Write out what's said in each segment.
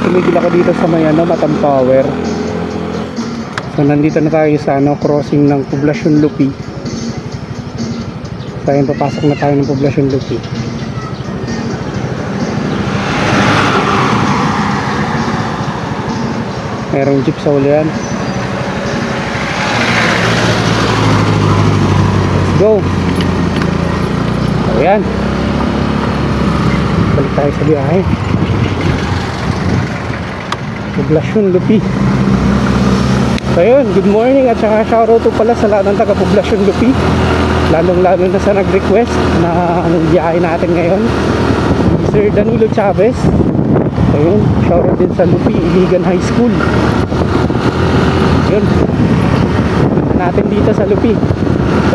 tumigil ako dito sa may Matam Tower. So nandito na tayo sa crossing ng Poblacion Lupi. So ayun, papasok na tayo ng Poblacion Lupi. Merong jeep sa ulian. Let's go. So ayan, balik tayo sa biyahe. Poblacion Lupi. So yun, good morning at saka shoutout to pala sa lahat ng taga Poblacion Lupi, lalong lalo na sa nag-request na anong biyahe natin ngayon, Sir Danilo Chavez. So yun, shoutout din sa Lupi Iligan High School. Yun, natin dito sa Lupi.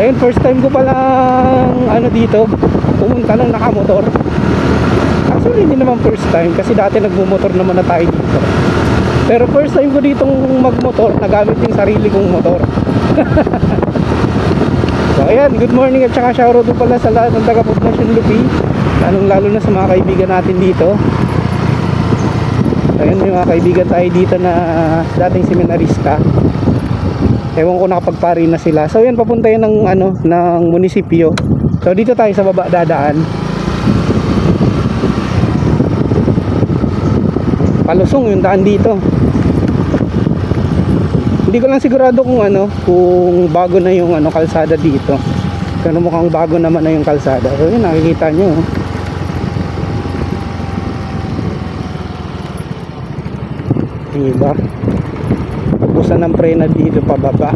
So yun, first time ko palang dito pumunta ng nakamotor. Actually hindi naman first time, kasi dati nagmumotor naman na tayo dito. Pero first time ko ditong magmotor, nagamit yung sarili kong motor. So ayan, good morning at saka shoutout pala sa lahat ng taga Poblacion Lupi, lalong lalo na sa mga kaibigan natin dito. So ayan, may mga kaibigan tayo dito na dating seminarista. Ewan ko nakapagpari na sila. So ayan, papunta yan ng munisipyo. So dito tayo sa baba dadaan. Palusong yung daan dito. Hindi ko lang sigurado kung kung bago na yung kalsada dito. Pero mukhang bago naman na yung kalsada. So yun, nakikita nyo. Diba? Pagbusan ng prena dito pababa.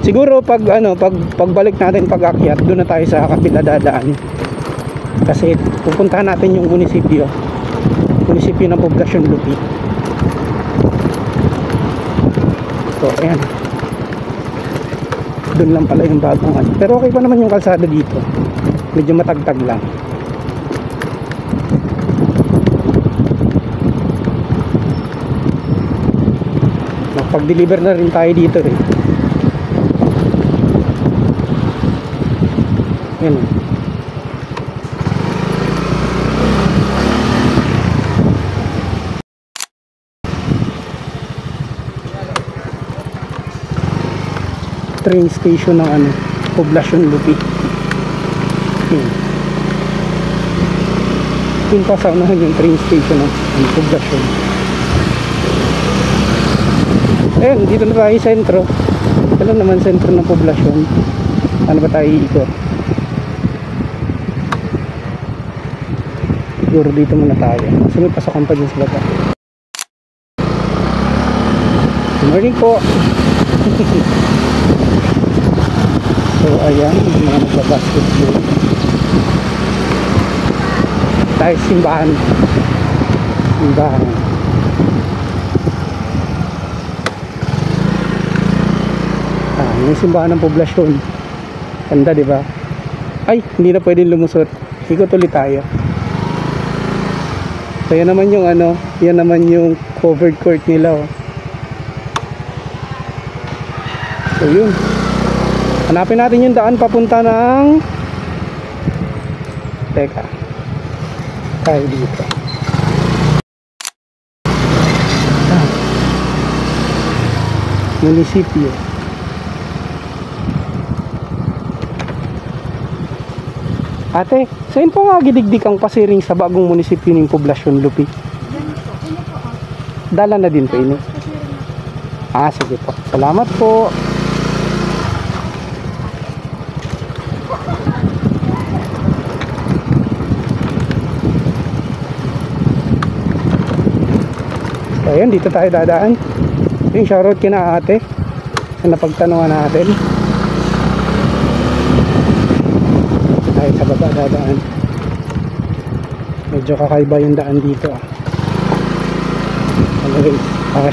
Siguro pagbalik natin pag-akyat, doon na tayo sa kapila dadaan. Kasi pupuntahan natin yung munisipyo ng Poblacion Lupi. So ayan, doon lang pala yung bagong pero okay pa naman yung kalsada dito, medyo matagtag lang. Nakapag-deliver na rin tayo dito rin. Ayan, train station ng Poblacion Lupi. Yung pasaunahan yung train station ng Poblacion. Ayun, dito na tayo sentro. Ito lang naman sentro ng Poblacion. Ano ba tayo iikot? Siguro dito muna tayo. Kasi may pasokan pa dyan sa baba. Good morning po. So ayan, mga nagbabasketball tayo, simbahan. Yung simbahan ng Poblacion, ganda diba? Ay, hindi na pwedeng lumusot, ikot ulit tayo. So yan naman yung yan naman yung covered court nila. So yun, hanapin natin yung daan papunta ng tayo dito. Munisipyo. Ate, saan po nga gidigdik ang pasiring sa bagong munisipyo ng Poblacion Lupi? Dala na din po ini. Sige po. Salamat po. Ayan, dito tayo dadaan. Yung shoutout kina ate sa napagtanungan natin. Tayo sa baba dadaan. Medyo kakaiba yung daan dito. Anyway,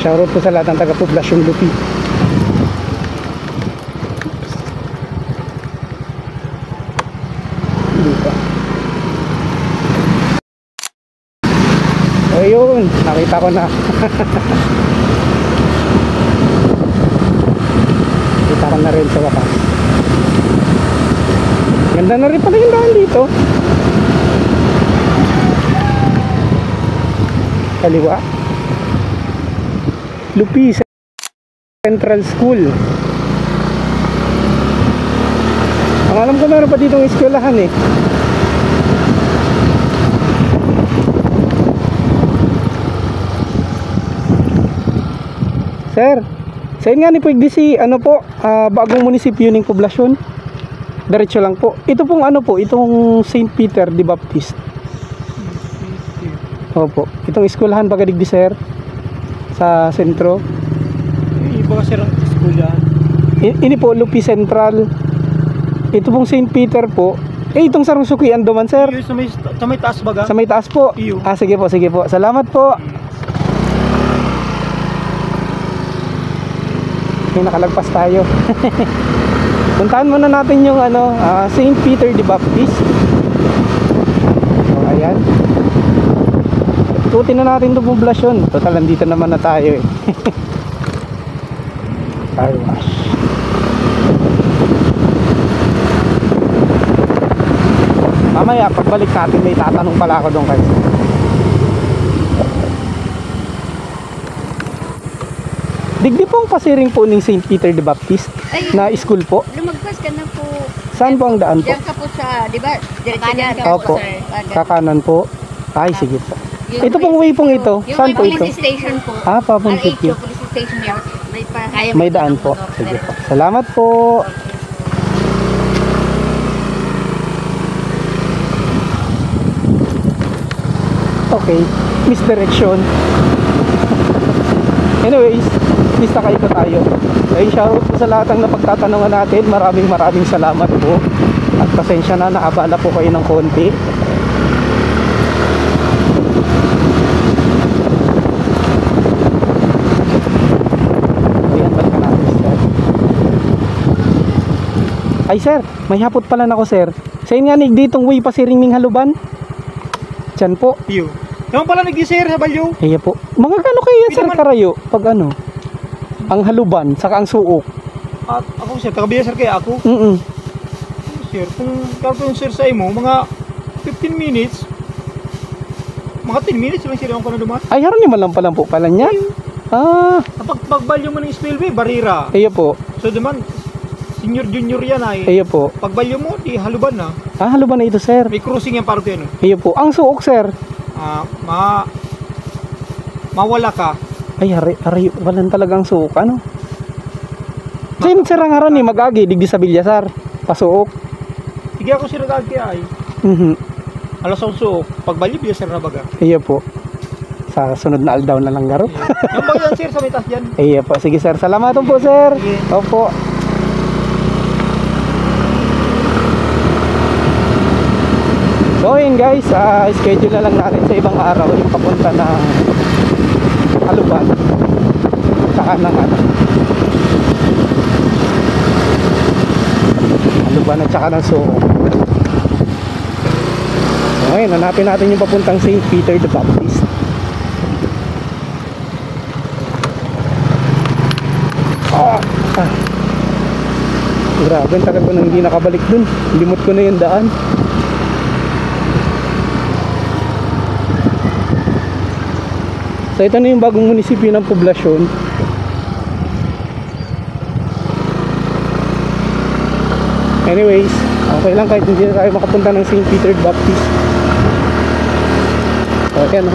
shoutout po sa lahat ng taga Poblacion Lupi. Dito. Ayun, nakita ko na. Kita ko na rin sa wakas. Ganda na rin pala yung daan dito. kaliwa. Lupi Central School. Ang alam ko meron pa ditong eskwelahan eh. Sir, saan nga ni pwede si ano po, bagong munisipyo ng poblasyon? Diretso lang po. Ito pong ano po, itong St. Peter the Baptist. Opo, itong eskwelahan Bagadigdi sir sa sentro. Iba kasi ang school yan. Ini po Lupi Central. Ito pong St. Peter po. Itong Sarungsuki Andoman sir. Iyo, sa may taas baga? Sa may taas po. Iyo. Sige po, sige po. Salamat po. Okay, nakalagpas tayo. Puntahan muna natin yung ano, St. Peter the Baptist. So, ayan. Ikutin na natin itong poblasyon. Total, nandito naman na tayo eh. Car wash. Mamaya, pagbalik natin, may tatanong pala ako doon guys. Digdi pong pasiring po ng St. Peter the Baptist na school po. Lumagpas ka na po. Saan po ang daan po? Diyan ka po sa, di ba? Diretso dyan. Opo. Sir. Kakanan po. Ay, sige po. Ito pong way pong ito. Yung Saan po ito? police station po. Papuntik RHO yun. police station yan. May parahaya. May daan po. Sige po. Salamat po. Okay. Misdirection. Anyways, mistaka ito tayo. Ay, shoutout po sa lahat ng napagtatanungan natin. Maraming salamat po. At pasensya na, naabala po kayo ng konti. Ayan, balikan natin sir. Ay sir, may hapot pala na ako sir. Saan nga ditong way pasiring ng Haluban? Diyan po. Iyo. Naman pala nag-sir sa Balyo. Iya po. Mga kano kayo yan, sir Karayo? Pag ano? Ang Haluban, saka ang Suok. At ako sir, tagabiya sir kaya ako. Sir, kung karton sir sa imo, mga 15 minutes, mga 10 minutes lang sir yung ko na dumaan. Ay, haron naman lang palang po pala niya. Kapag pagbalyo mo ng spillway, barira. Iya po. So duman, senior junior yan ay. Iya po. Pagbalyo mo, di Haluban na. Haluban na ito, sir. May crossing yan para kayo. Iya po. Ang Suok, sir. Mawala ka. Ay, hari, walang talagang Suok, ano? Sin, sir, ang haron ni mag-agi, digdi sa Bilyasar. Pasuok. Sige ako sir nag-agi ay. Alas 11, pagbalyo, biya sir na baga. Iya po. Sa sunod na aldaw na lang garo. Yung baga yan sir, sa may taas dyan. Iya po. Sige, sir. Salamat po, sir. Sige. Opo. So yun guys, schedule na lang natin sa ibang araw yung papunta ng Haluban saka ng Haluban at saka ng Suok. So ngayon, hanapin natin yung papuntang St. Peter the Baptist. Grabe, ang tagal ko nang hindi nakabalik dun. Limot ko na yung daan. So ito na yung bagong munisipyo ng poblasyon. Anyways, okay lang kahit hindi na tayo makapunta ng St. Peter Baptist. Okay na.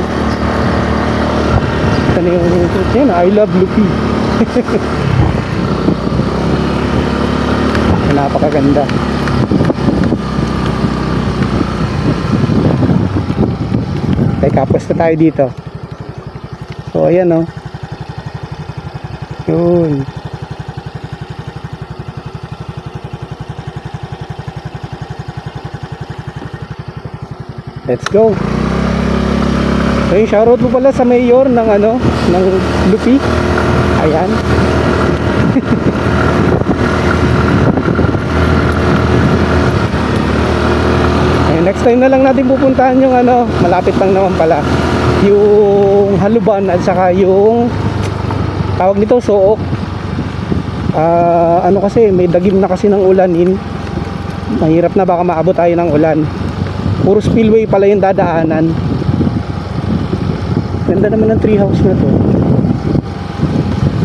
Ito na yung yan, I love Lupi. Napakaganda. Teka, pwesto tayo dito. So ayan o. Yun. Let's go. So yung shoutout mo pala sa mayor ng ano, ng Lupi. Ayan. Ayun, next time na lang natin pupuntahan yung ano, malapit lang naman pala. Yung Haluban at saka yung tawag nito Suok. Ano kasi may dagim na kasi ng ulanin. Mahirap na baka maabot tayo ng ulan. Puro spillway pala yung dadaanan. Ganda naman ng treehouse na to.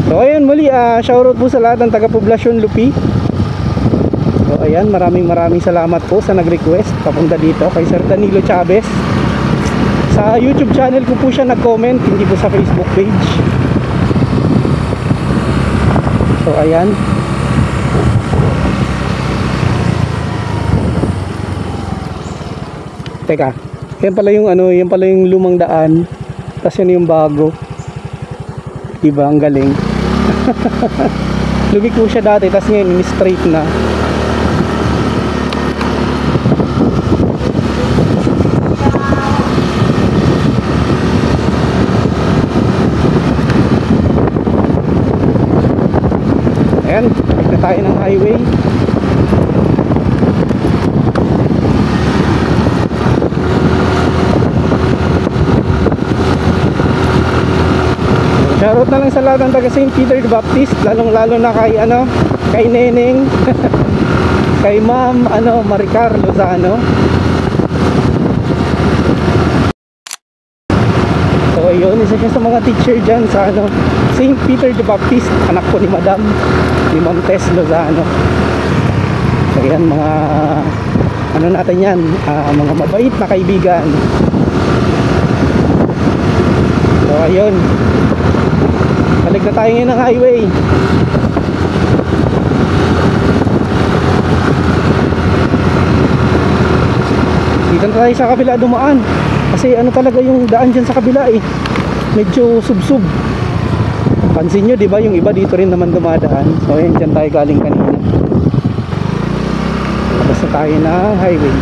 So ayun muli, shoutout po sa lahat ng taga Poblacion Lupi. So ayan, maraming salamat po sa nag-request papunta dito kay Sir Danilo Chavez. Sa YouTube channel ko po siya nag-comment, hindi po sa Facebook page. So ayan. Teka, yan pala yung ano, yan pala yung lumang daan. Tapos yan yung bago. Diba, ang galing. Lumiko siya dati, tapos ngayon straight na. Ayan, balik na tayo ng highway. Shoutout na lang sa lahat ng taga St. Peter the Baptist, lalong lalo na kay ano, kay Neneng, kay Ma'am Maricar Lozano. So ayun, isa siya sa mga teacher dyan sa St. Peter the Baptist, anak po ni Madam, ni Ma'am Tess Lozano. So yan, mga natin yan, mga mabait na kaibigan. So ayun, balik na tayo ngayon ng highway. Dito na tayo sa kabila dumaan. Kasi talaga yung daan dyan sa kabila eh, medyo sub-sub. Pansin nyo diba, yung iba dito rin naman dumadaan. So ayan, dyan tayo galing kanina. Tapos na tayo na highway.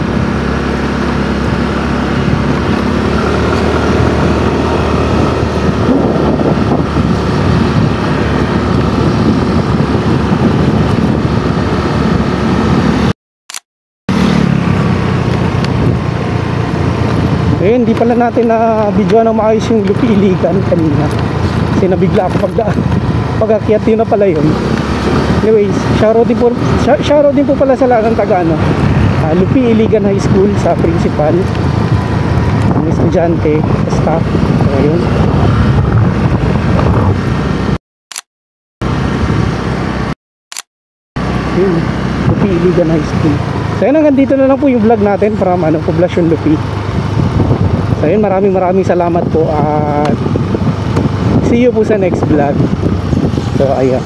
Ayun, hindi pala natin na video na maayos yung Lupi Iligan kanina. Kasi nabigla ako pag-akyat, yun na pala yun. Anyways, shoutout din po pala sa lahat ng taga Lupi Iligan High School, sa principal, ang estudyante, staff. So ayun. Lupi Iligan High School. So ayun, hanggang dito na lang po yung vlog natin from Poblacion Lupi. So yun, maraming salamat po at see you po sa next vlog. So ayan.